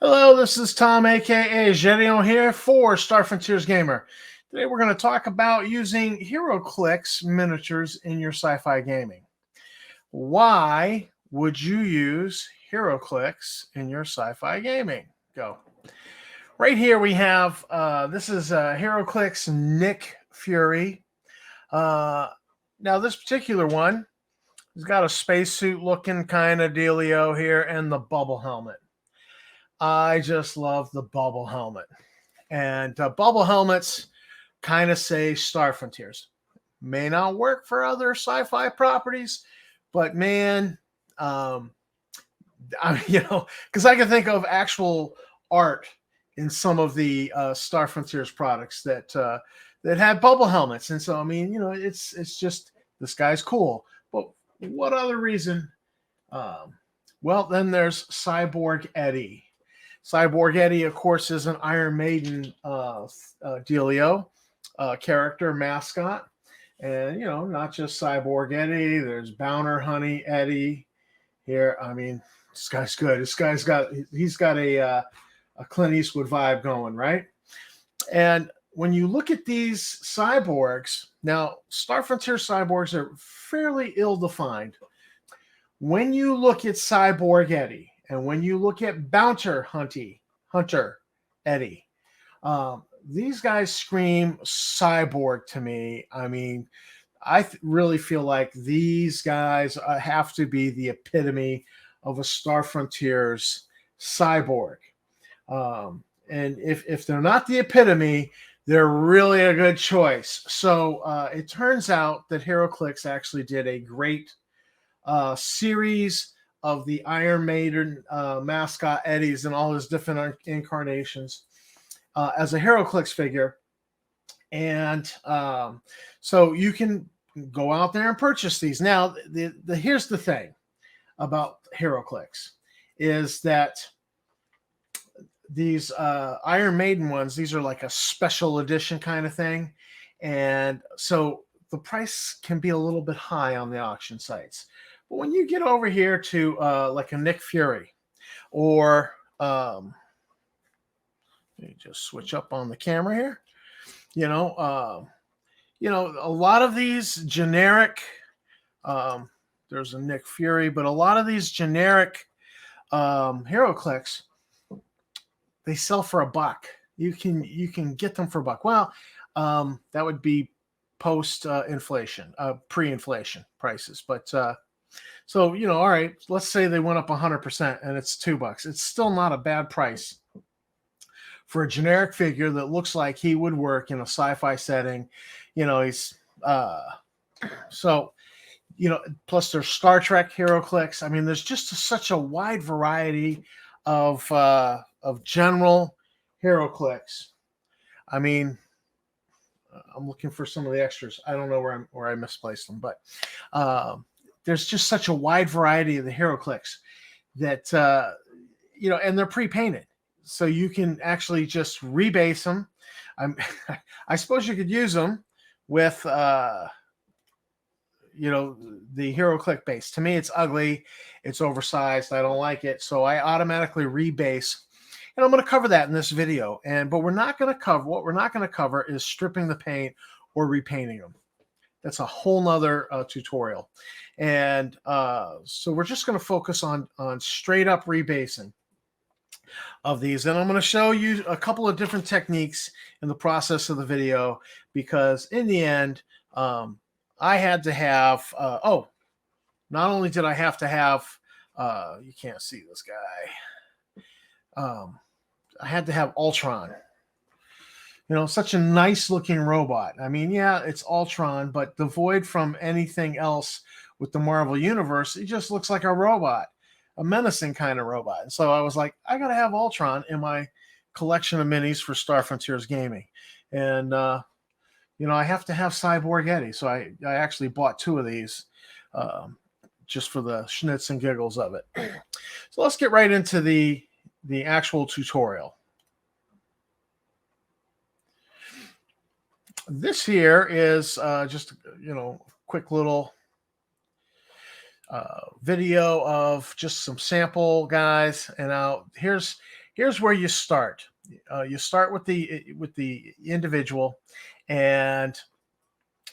Hello, this is Tom, aka Gedeon here for Star Frontiers Gamer. Today we're going to talk about using Clix miniatures in your sci-fi gaming. Why would you use Clix in your sci-fi gaming? Go. Right here we have, this is Clix Nick Fury. Now this particular one has got a spacesuit looking kind of dealio here and the bubble helmet. I just love the bubble helmet. And bubble helmets kind of say Star Frontiers. May not work for other sci-fi properties, but man, because I can think of actual art in some of the Star Frontiers products that had bubble helmets, and so I mean, it's just this guy's cool. But what other reason? Well, then there's Cyborg Eddie. Cyborg Eddie, of course, is an Iron Maiden dealio character mascot, and not just Cyborg Eddie. There's Bouncer Honey Eddie here. I mean, this guy's good. This guy's got a Clint Eastwood vibe going, right? And when you look at these cyborgs, now Star Frontier cyborgs are fairly ill-defined. When you look at Cyborg Eddie, and when you look at Bouncer Hunter Eddie, these guys scream cyborg to me. I mean, I really feel like these guys have to be the epitome of a Star Frontiers cyborg. And if they're not the epitome, they're really a good choice. So it turns out that Clix actually did a great series of the Iron Maiden mascot Eddies and all his different incarnations as a Clix figure. And so you can go out there and purchase these. Now, here's the thing about Clix is that these Iron Maiden ones, these are like a special edition kind of thing. And so the price can be a little bit high on the auction sites. But when you get over here to like a Nick Fury, or let me just switch up on the camera here. A lot of these generic. There's a Nick Fury, but a lot of these generic Clix, they sell for $1. You can get them for $1. Well, that would be post inflation, pre-inflation prices, but. So, all right, let's say they went up 100% and it's $2. It's still not a bad price for a generic figure that looks like he would work in a sci-fi setting. He's plus there's Star Trek Clix. I mean, there's just such a wide variety of general Clix. I mean, I'm looking for some of the extras. I don't know where I misplaced them, but there's just such a wide variety of the Clix that, and they're pre-painted. So you can actually just rebase them. I suppose you could use them with, the Clix base. To me, it's ugly. It's oversized. I don't like it. So I automatically rebase. And I'm going to cover that in this video. But what we're not going to cover is stripping the paint or repainting them. That's a whole nother tutorial. And so we're just going to focus on straight up rebasing of these. And I'm going to show you a couple of different techniques in the process of the video, because in the end, I had to have, not only did I have to have, you can't see this guy. I had to have Ultron. Such a nice looking robot. I mean, yeah, it's Ultron, but devoid from anything else with the Marvel Universe. It just looks like a robot, a menacing kind of robot. And so I was like, I got to have Ultron in my collection of minis for Star Frontiers Gaming. And, I have to have Cyborg Eddie. So I actually bought 2 of these just for the schnitz and giggles of it. So let's get right into the actual tutorial. This here is just, quick little video of just some sample guys. And now here's here's where you start. You start with the individual, and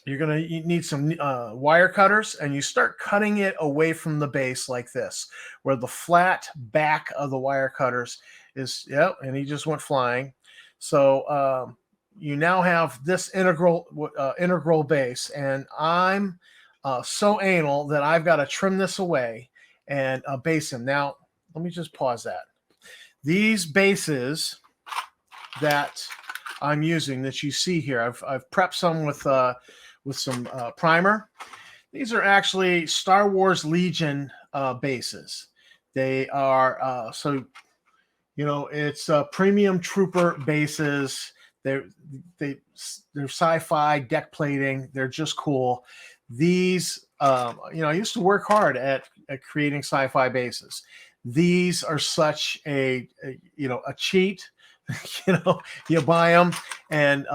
you need some wire cutters, and you start cutting it away from the base like this, where the flat back of the wire cutters is. Yep, and he just went flying. So you now have this integral base, and I'm so anal that I've got to trim this away and base him. Now, let me just pause that. These bases that I'm using, that you see here, I've prepped some with some primer. These are actually Star Wars Legion bases. They are it's premium trooper bases. They're sci-fi deck plating. They're just cool. These, I used to work hard at creating sci-fi bases. These are such a cheat. You buy them, and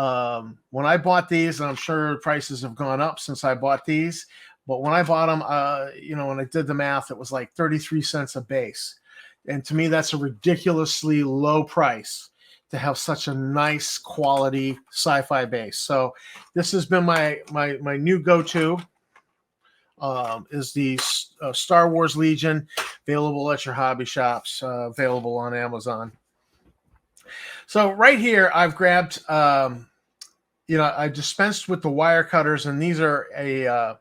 when I bought these, and I'm sure prices have gone up since I bought these, but when I bought them, when I did the math, it was like 33 cents a base, and to me, that's a ridiculously low price to have such a nice quality sci-fi base. So this has been my new go-to. Is the Star Wars Legion, available at your hobby shops, available on Amazon. So right here, I've grabbed, I dispensed with the wire cutters, and these are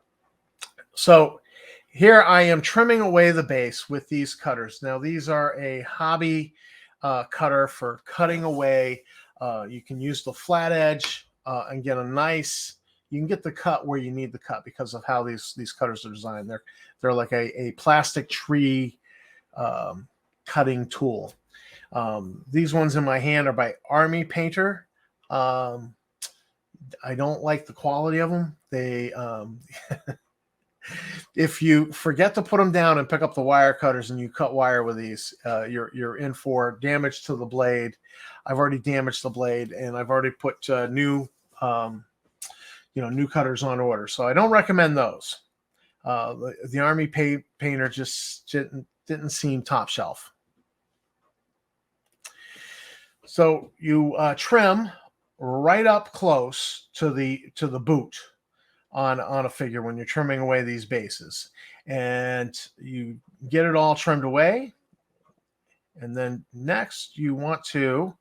so here I am trimming away the base with these cutters. Now, these are a hobby cutter for cutting away. You can use the flat edge and get a nice, you can get the cut where you need the cut because of how these cutters are designed. They're like a plastic tree cutting tool. These ones in my hand are by Army Painter. I don't like the quality of them. They if you forget to put them down and pick up the wire cutters and you cut wire with these, you're in for damage to the blade. I've already damaged the blade, and I've already put new cutters on order. So I don't recommend those. The Army Painter just didn't seem top shelf. So you trim right up close to the boot on a figure when you're trimming away these bases, and you get it all trimmed away. And then next you want to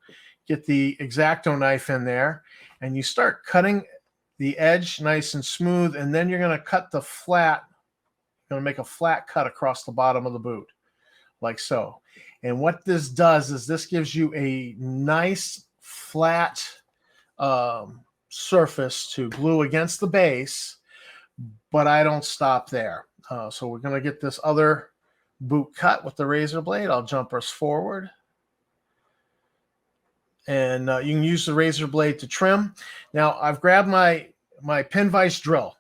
get the X-Acto knife in there, and you start cutting the edge nice and smooth, and then you're going to cut the flat. You're going to make a flat cut across the bottom of the boot, like so. And what this does is this gives you a nice flat surface to glue against the base, but I don't stop there. So we're going to get this other boot cut with the razor blade. I'll jump us forward. And you can use the razor blade to trim. Now, I've grabbed my pin vise drill,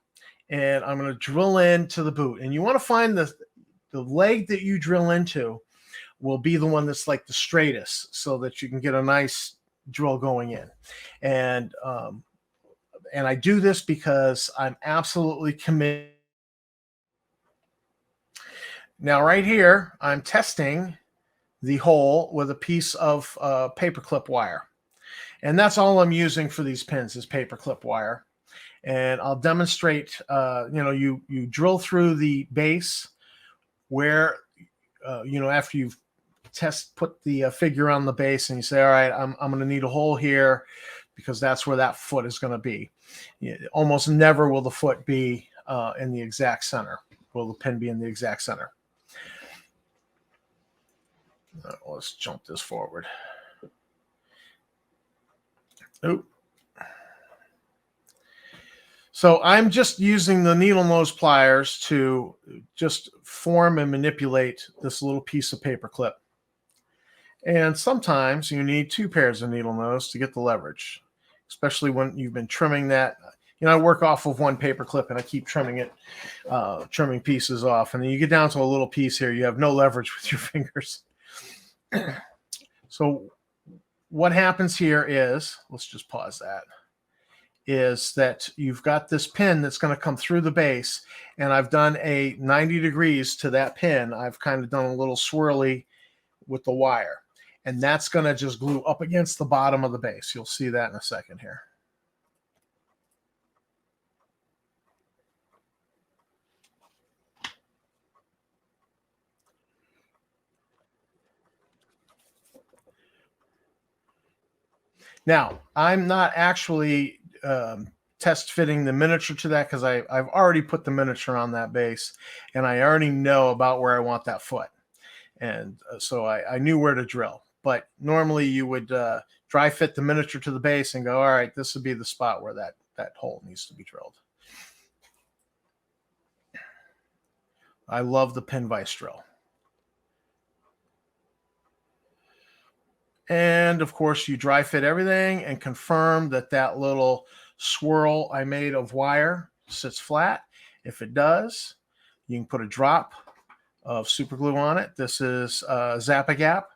and I'm going to drill into the boot. And you want to find the leg that you drill into will be the one that's like the straightest, so that you can get a nice drill going in. And I do this because I'm absolutely committed. Now, right here, I'm testing the hole with a piece of paperclip wire. And that's all I'm using for these pins is paperclip wire. And I'll demonstrate, you drill through the base where, after you've put the figure on the base, and you say, all right, I'm going to need a hole here because that's where that foot is going to be. Almost never will the foot be in the exact center. Will the pin be in the exact center? Let's jump this forward. Oop. So I'm just using the needle nose pliers to just form and manipulate this little piece of paper clip. And sometimes you need two pairs of needle nose to get the leverage, especially when you've been trimming that. I work off of one paper clip and I keep trimming it, trimming pieces off. And then you get down to a little piece here, you have no leverage with your fingers. So what happens here is, let's just pause that, is that you've got this pin that's going to come through the base, and I've done a 90 degrees to that pin. I've kind of done a little swirly with the wire. and that's going to just glue up against the bottom of the base. You'll see that in a second here. Now, I'm not actually test fitting the miniature to that because I've already put the miniature on that base, and I already know about where I want that foot. And so I knew where to drill. But normally you would dry fit the miniature to the base and go, all right, this would be the spot where that hole needs to be drilled. I love the pin vise drill. And of course, you dry fit everything and confirm that that little swirl I made of wire sits flat. If it does, you can put a drop of super glue on it. This is Zap-A-Gap.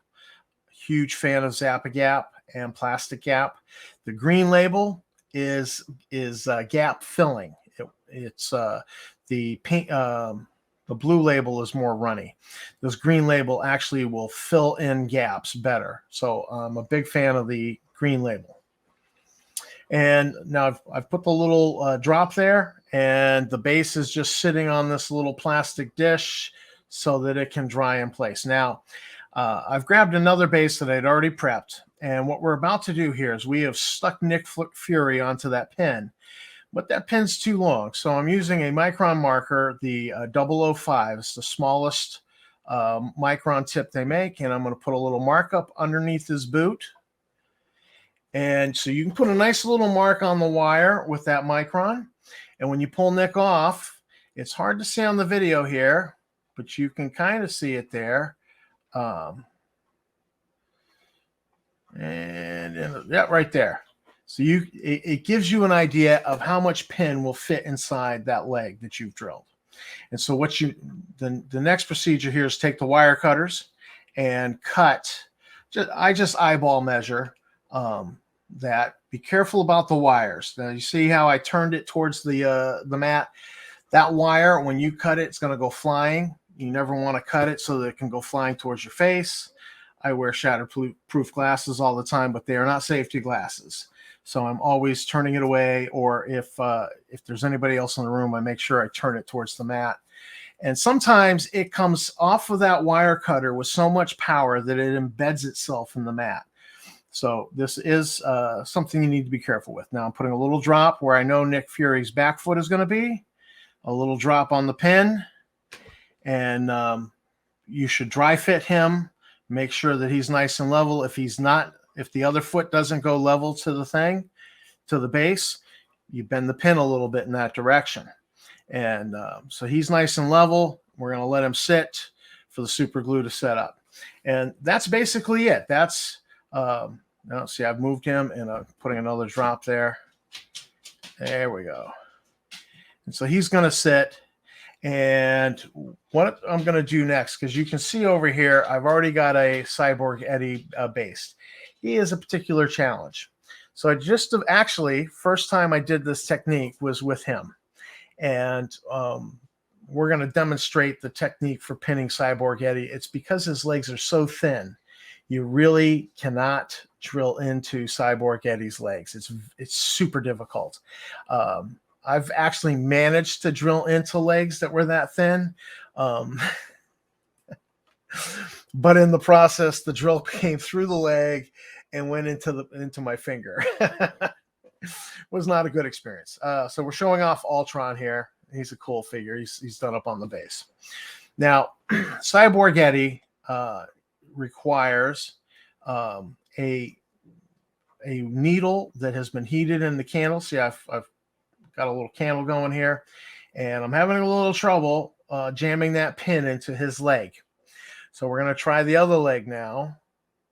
Huge fan of Zap-A-Gap and Plastic Gap. The green label is gap filling. It's the pink. The blue label is more runny. This green label actually will fill in gaps better. So I'm a big fan of the green label. And now I've put the little drop there, and the base is just sitting on this little plastic dish so that it can dry in place. Now, I've grabbed another base that I'd already prepped, and what we're about to do here is we have stuck Nick Fury onto that pin. But that pin's too long, so I'm using a micron marker, the 005. It's the smallest micron tip they make, and I'm going to put a little markup underneath his boot. And so you can put a nice little mark on the wire with that micron. And when you pull Nick off, it's hard to see on the video here, but you can kind of see it there. Yeah, right there. So it gives you an idea of how much pin will fit inside that leg that you've drilled. And so the next procedure here is take the wire cutters and cut. I just eyeball measure that. Be careful about the wires. Now you see how I turned it towards the mat. That wire, when you cut it, it's going to go flying. You never want to cut it so that it can go flying towards your face. I wear shatterproof glasses all the time, but they are not safety glasses. So I'm always turning it away, or if there's anybody else in the room, I make sure I turn it towards the mat. And sometimes it comes off of that wire cutter with so much power that it embeds itself in the mat. So this is something you need to be careful with. Now I'm putting a little drop where I know Nick Fury's back foot is going to be, a little drop on the pin, and you should dry fit him. Make sure that he's nice and level. If the other foot doesn't go level to the base, you bend the pin a little bit in that direction. And so he's nice and level. We're going to let him sit for the super glue to set up. And that's basically it. That's, now see, I've moved him and I'm putting another drop there. There we go. And so he's going to sit. And what I'm going to do next, because you can see over here, I've already got a Cyborg Eddie based. He is a particular challenge. So I just actually, first time I did this technique was with him. And we're going to demonstrate the technique for pinning Cyborg Eddie. It's because his legs are so thin, you really cannot drill into Cyborg Eddie's legs. It's super difficult. I've actually managed to drill into legs that were that thin. But in the process, the drill came through the leg and went into my finger. Was not a good experience. So we're showing off Ultron here. He's a cool figure. He's done up on the base. Now, Cyborg Eddie requires a needle that has been heated in the candle. See, I've got a little candle going here, and I'm having a little trouble jamming that pin into his leg. So we're going to try the other leg now,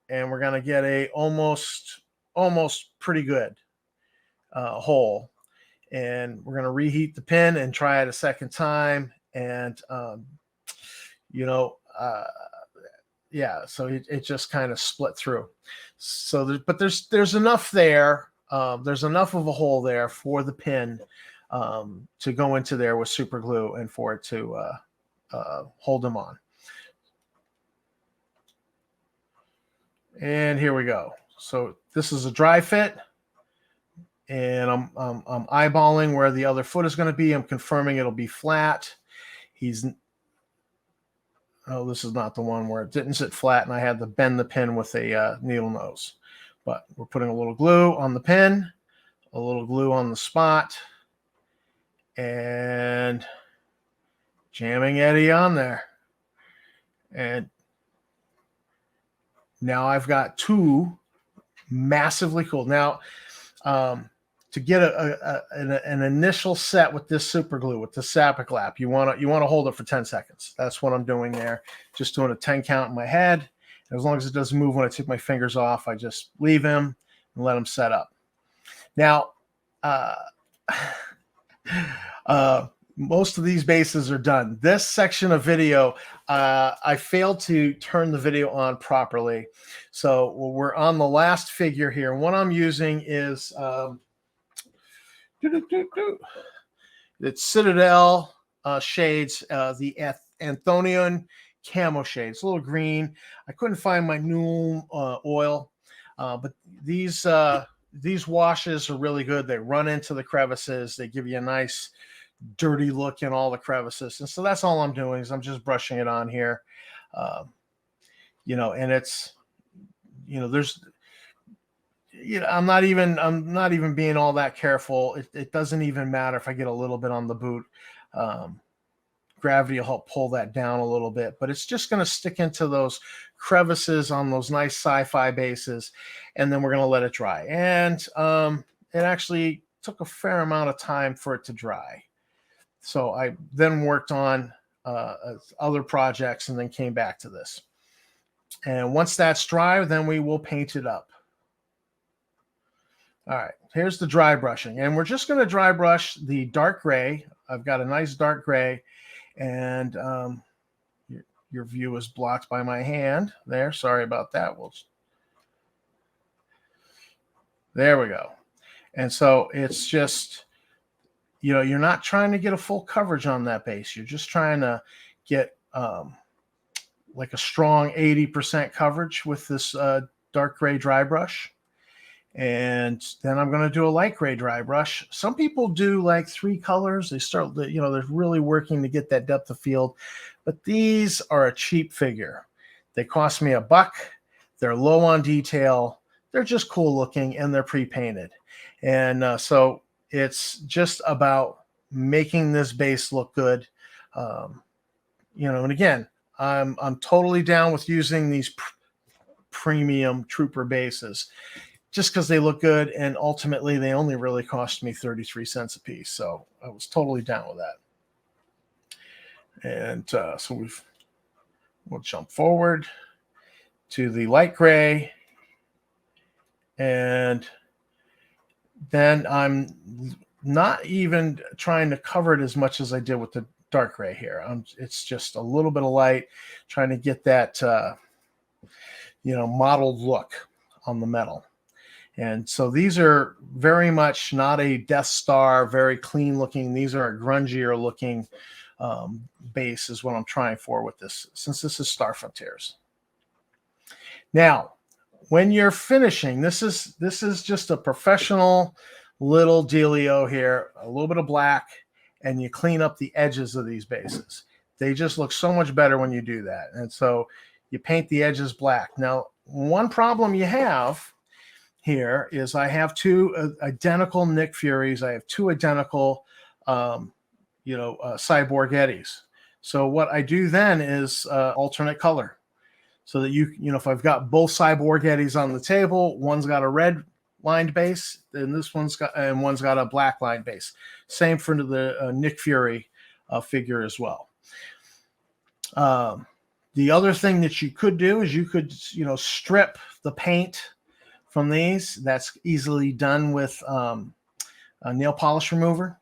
and we're going to get a almost pretty good hole. And we're going to reheat the pin and try it a second time. And, yeah, so it just kind of split through. So, but there's enough there. There's enough of a hole there for the pin to go into there with super glue and for it to hold them on. And here we go. So this is a dry fit, and I'm eyeballing where the other foot is going to be. I'm confirming it'll be flat. Oh, this is not the one where it didn't sit flat, and I had to bend the pin with a needle nose. But we're putting a little glue on the pin, a little glue on the spot, and jamming Eddie on there. And now I've got two massively cool. Now, to get an initial set with this super glue, with the Sapiglap, you want to hold it for 10 seconds. That's what I'm doing there. Just doing a 10 count in my head. As long as it doesn't move when I take my fingers off, I just leave him and let him set up. Now, most of these bases are done. This section of video, I failed to turn the video on properly. So we're on the last figure here. What I'm using is it's Citadel shades, the Anthonian camo shade. It's a little green. I couldn't find my new oil, but these washes are really good. They run into the crevices. They give you a nice dirty look in all the crevices. And so that's all I'm doing is I'm just brushing it on here. And it's, there's, I'm not even being all that careful. It doesn't even matter if I get a little bit on the boot. Gravity will help pull that down a little bit, but it's just going to stick into those crevices on those nice Sci-Fi bases. And then we're going to let it dry. And it actually took a fair amount of time for it to dry. So I then worked on other projects and then came back to this. And once that's dry, then we will paint it up. All right, here's the dry brushing. And we're just going to dry brush the dark gray. I've got a nice dark gray. And your view is blocked by my hand there. Sorry about that. There we go. And so it's just, you're not trying to get a full coverage on that base. You're just trying to get like a strong 80% coverage with this dark gray dry brush. And then I'm going to do a light gray dry brush. Some people do like 3 colors. They start, they're really working to get that depth of field. But these are a cheap figure. They cost me $1. They're low on detail. They're just cool looking, and they're pre-painted. And so it's just about making this base look good. And again, I'm totally down with using these premium Trooper bases just because they look good, and ultimately they only really cost me 33 cents a piece. So I was totally down with that. And so we'll jump forward to the light gray, and then I'm not even trying to cover it as much as I did with the dark gray here. It's just a little bit of light, trying to get that mottled look on the metal. And so these are very much not a Death Star, very clean looking. These are a grungier looking base is what I'm trying for with this, since this is Star Frontiers. Now, when you're finishing, this is just a professional little dealio here, a little bit of black, and you clean up the edges of these bases. They just look so much better when you do that. And so you paint the edges black. Now, one problem you have here is I have 2 identical Nick Furies. I have 2 identical, Cyborg Eddies. So what I do then is alternate color, so that if I've got both Cyborg Eddies on the table, one's got a red lined base, and one's got a black lined base. Same for the Nick Fury figure as well. The other thing that you could do is you could strip the paint from these. That's easily done with a nail polish remover,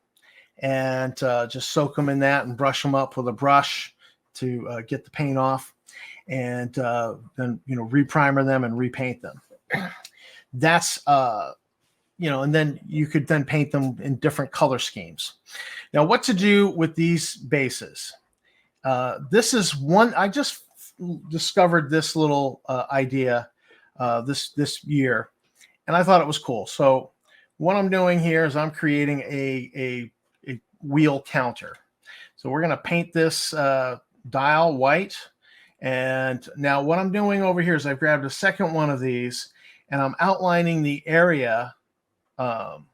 and just soak them in that and brush them up with a brush to get the paint off, and then reprimer them and repaint them. That's and then you could then paint them in different color schemes. Now, what to do with these bases? This is one I just discovered this little idea this year, and I thought it was cool. So what I'm doing here is I'm creating a wheel counter. So we're going to paint this dial white. And now what I'm doing over here is I've grabbed a second one of these, and I'm outlining the area. I'm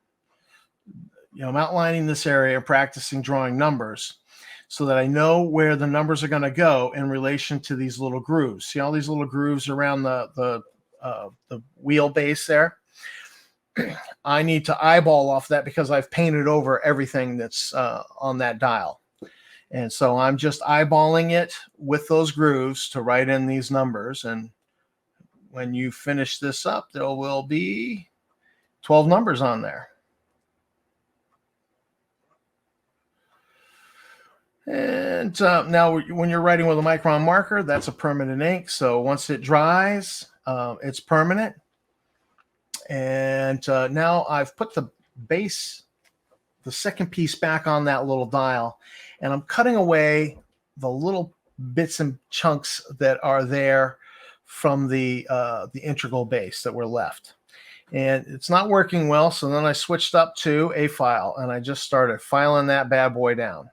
outlining this area, practicing drawing numbers so that I know where the numbers are going to go in relation to these little grooves. See all these little grooves around the wheel base there? I need to eyeball off that because I've painted over everything that's on that dial. And so I'm just eyeballing it with those grooves to write in these numbers. And when you finish this up, there will be 12 numbers on there. And now when you're writing with a micron marker, that's a permanent ink. So once it dries, it's permanent. And now I've put the base, the second piece back on that little dial, and I'm cutting away the little bits and chunks that are there from the integral base that were left. And it's not working well, so then I switched up to a file, and I just started filing that bad boy down.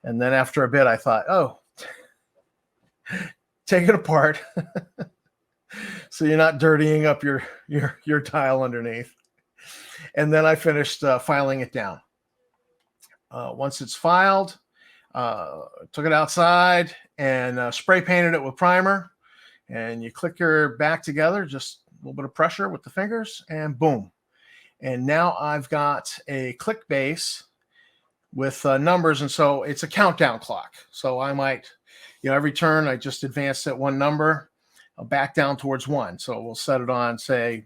And then after a bit, I thought, oh, take it apart. So you're not dirtying up your tile underneath. And then I finished filing it down. Once it's filed, took it outside and spray painted it with primer. And you click your back together, just a little bit of pressure with the fingers, and boom. And now I've got a click base with numbers, and so it's a countdown clock. So I might, every turn I just advance that one number back down towards 1. So we'll set it on, say,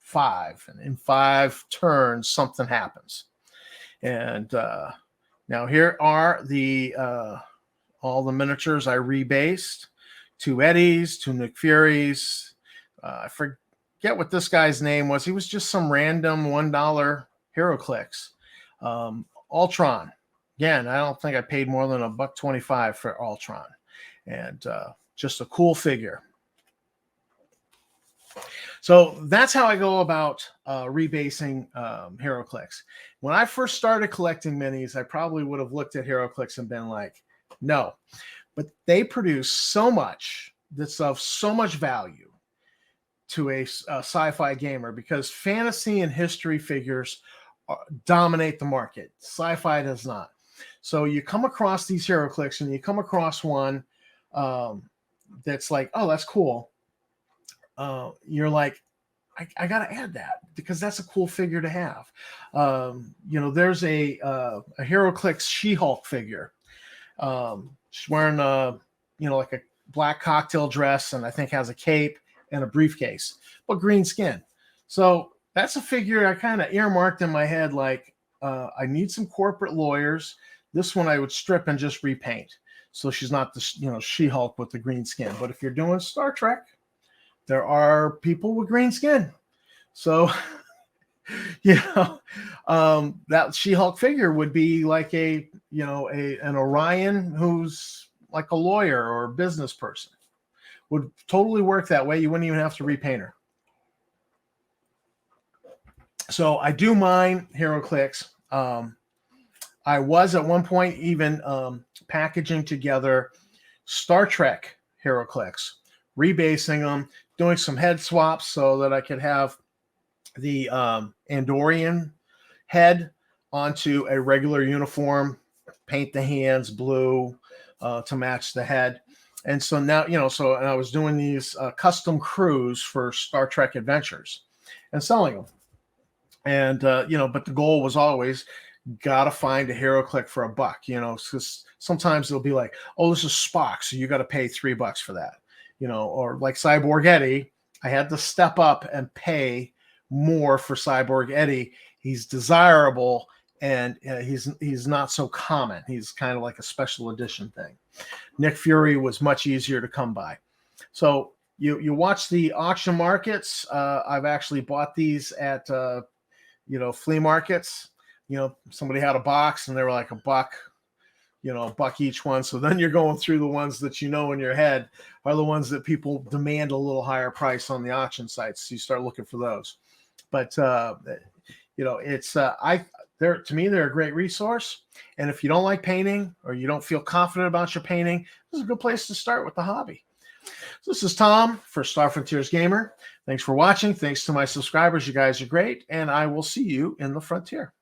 5, and in 5 turns something happens. And now here are the all the miniatures I rebased. 2 Eddies, 2 Nick Furies. I forget what this guy's name was. He was just some random $1 HeroClix. Ultron. Again, I don't think I paid more than $1.25 for Ultron. And just a cool figure. So that's how I go about rebasing HeroClix. When I first started collecting minis, I probably would have looked at HeroClix and been like, no. But they produce so much that's of so much value to a sci-fi gamer, because fantasy and history figures dominate the market. Sci-fi does not. So you come across these HeroClix and you come across one that's like, oh, that's cool. You're like, I got to add that because that's a cool figure to have. There's a HeroClix She-Hulk figure. She's wearing like a black cocktail dress, and I think has a cape and a briefcase, but green skin. So that's a figure I kind of earmarked in my head, like I need some corporate lawyers. This one I would strip and just repaint, so she's not the She-Hulk with the green skin. But if you're doing Star Trek, there are people with green skin. So that She-Hulk figure would be like an Orion who's like a lawyer or a business person. Would totally work that way. You wouldn't even have to repaint her. So I do mine HeroClix. I was at one point even packaging together Star Trek HeroClix, rebasing them, doing some head swaps so that I could have the Andorian head onto a regular uniform, paint the hands blue to match the head. And so now, and I was doing these custom crews for Star Trek Adventures and selling them. And, but the goal was always got to find a HeroClix for $1, because sometimes it'll be like, oh, this is Spock, so you got to pay $3 for that, or like Cyborg Eddie, I had to step up and pay more for Cyborg Eddie. He's desirable, and he's not so common. He's kind of like a special edition thing. Nick Fury was much easier to come by. So you watch the auction markets. I've actually bought these at flea markets. Somebody had a box and they were like $1, $1 each one. So then you're going through the ones that in your head are the ones that people demand a little higher price on the auction sites. So you start looking for those. But it's to me they're a great resource. And if you don't like painting or you don't feel confident about your painting, this is a good place to start with the hobby. So this is Tom for Star Frontiers Gamer. Thanks for watching. Thanks to my subscribers. You guys are great. And I will see you in the frontier.